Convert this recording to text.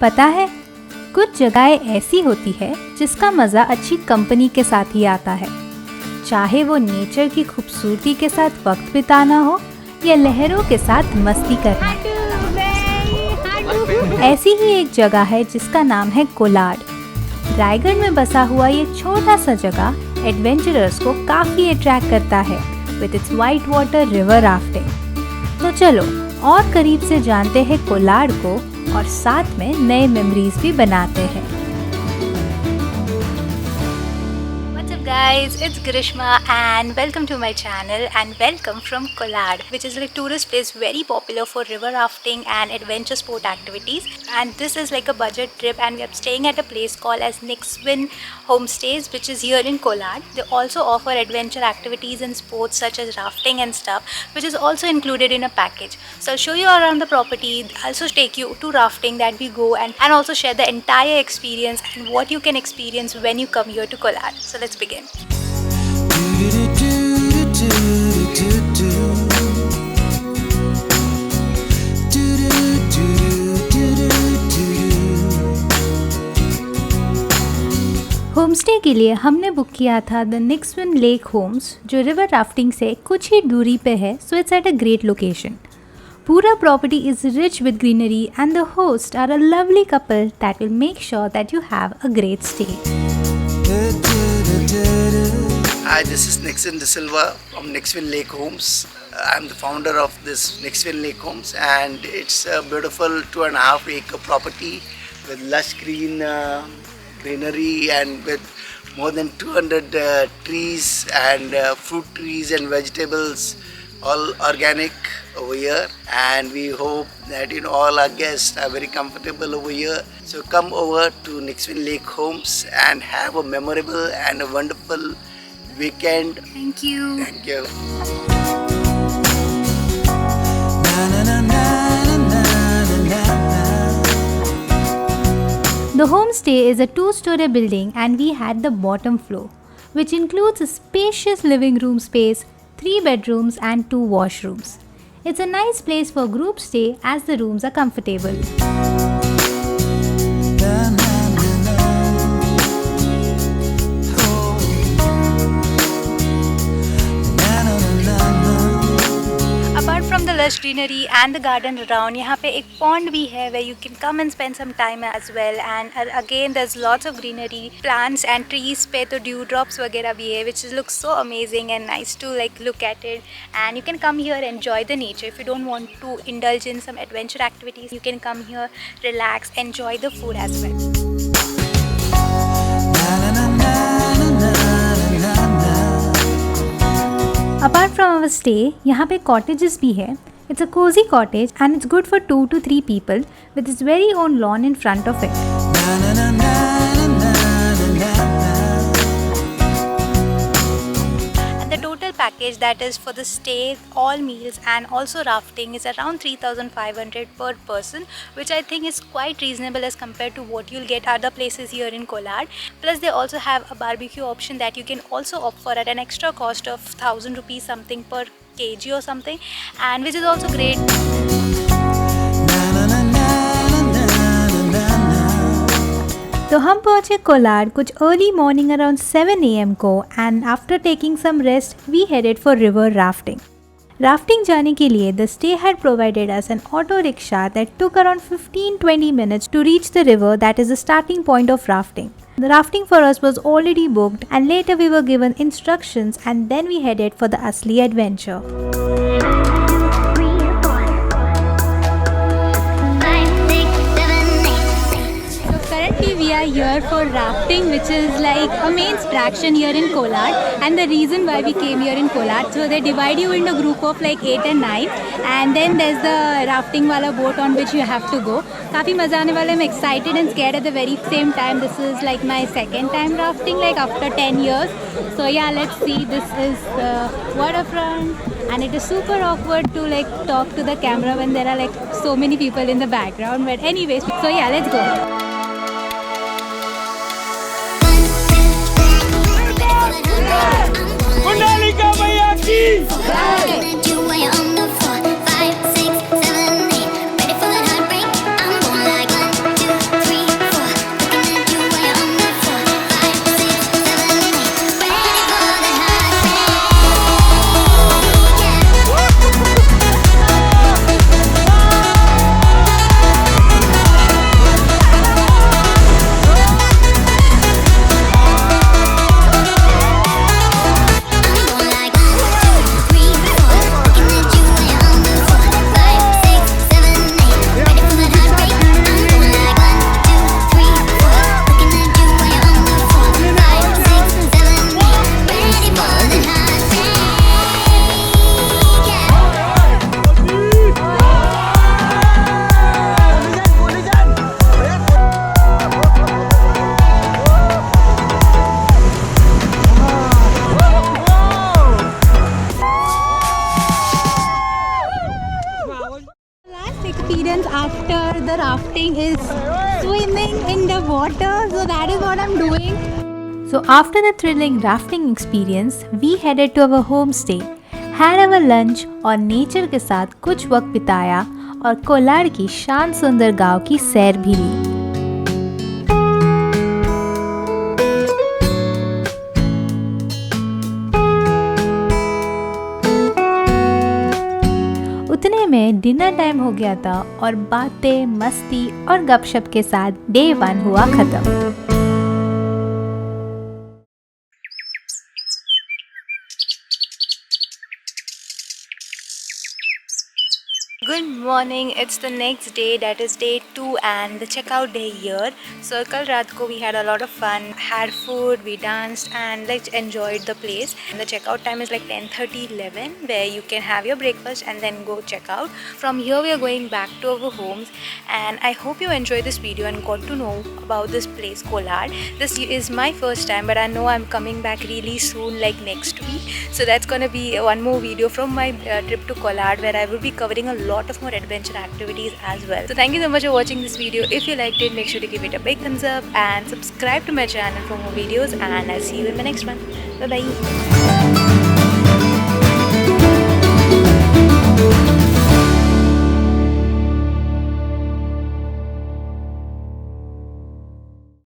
पता है, कुछ जगहें ऐसी होती है जिसका मज़ा अच्छी कंपनी के साथ ही आता है। चाहे वो नेचर की खूबसूरती के साथ वक्त बिताना हो या लहरों के साथ मस्ती करना। ऐसी ही एक जगह है जिसका नाम है कोलाड। रायगढ़ में बसा हुआ ये छोटा सा जगह एडवेंचरर्स को काफ़ी अट्रैक्ट करता है with its white water river rafting. तो चलो और करीब से जानते हैं कोलाड को और साथ में नए मेमोरीज भी बनाते हैं। What's up guys, it's Grishma and welcome to my channel and welcome from Kolar, which is like tourist place very popular for river rafting and adventure sport activities. And this is like a budget trip and we are staying at a place called as Nixwin Homestays, which is here in Kolar. They also offer adventure activities and sports such as rafting and stuff, which is also included in a package. So I'll show you around the property, also take you to rafting that we go and also share the entire experience and what you can experience when you come here to Kolar. So let's begin. Homestay के लिए हमने book किया था the Nixwin lake homes, जो river rafting से कुछ ही दूरी पे है, so it's at a great location. पूरा property is rich with greenery and the host are a lovely couple that will make sure that you have a great stay. Hi, this is Nixon De Silva from Nixwin Lake Homes. I'm the founder of this Nixwin Lake Homes, and it's a beautiful 2.5 acre property with lush greenery and with more than 200 trees and fruit trees and vegetables, all organic over here. And we hope that all our guests are very comfortable over here. So come over to Nixwin Lake Homes and have a memorable and a wonderful weekend. Thank you. Thank you. The homestay is a 2-story building and we had the bottom floor, which includes a spacious living room space, 3 bedrooms and 2 washrooms. It's a nice place for group stay as the rooms are comfortable. From the lush greenery and the garden around, यहाँ पे एक pond भी है where you can come and spend some time as well. And again there's lots of greenery, plants and trees पे तो dewdrops वगैरह भी है, which looks so amazing and nice to like look at it. And you can come here enjoy the nature. If you don't want to indulge in some adventure activities, you can come here, relax, enjoy the food as well. Apart from our stay, यहाँ पे cottages भी है. It's a cozy cottage and it's good for 2 to 3 people with its very own lawn in front of it. And the total package that is for the stay, all meals and also rafting is around 3,500 per person, which I think is quite reasonable as compared to what you'll get other places here in Kolar. Plus they also have a barbecue option that you can also opt for at an extra cost of 1,000 rupees something per kg or something, and which is also great. तो हम पहुँचे कोलाड कुछ early morning around 7 AM को and after taking some rest we headed for river rafting. Rafting जाने के लिए the stay had provided us an auto rickshaw that took around 15-20 minutes to reach the river that is the starting point of rafting. The rafting for us was already booked and later we were given instructions and then we headed for the Asli adventure. We are here for rafting, which is like a main attraction here in Kolar, and the reason why we came here in Kolar, so they divide you into a group of like 8 and 9 and then there's the rafting wala boat on which you have to go. काफ़ी मज़ा आने वाला है. I'm excited and scared at the very same time. This is like my second time rafting, like after 10 years. So yeah, let's see. This is the waterfront and it is super awkward to like talk to the camera when there are like so many people in the background, but anyways, so yeah, let's go. Monalika Mayaki! experience after the rafting is swimming in the water. So that is what I'm doing. So after the thrilling rafting experience, we headed to our homestay, had our lunch और nature के साथ कुछ वक्त बिताया और कोलार की शांत सुंदर गांव की सैर भी ली। उतने में डिनर टाइम हो गया था और बातें, मस्ती और गपशप के साथ डे 1 हुआ खत्म। Good morning, it's the next day, that is day 2 and the checkout day here. So kal raat ko we had a lot of fun, had food, we danced and like enjoyed the place. And the checkout time is like 10:30, 11 where you can have your breakfast and then go check out. From here we are going back to our homes and I hope you enjoyed this video and got to know about this place Kolad. This is my first time but I know I'm coming back really soon, like next week. So that's gonna be one more video from my trip to Kolad where I will be covering a lot of more adventure activities as well. So thank you so much for watching this video. If you liked it, make sure to give it a big thumbs up and subscribe to my channel for more videos and I'll see you in my next one. Bye bye.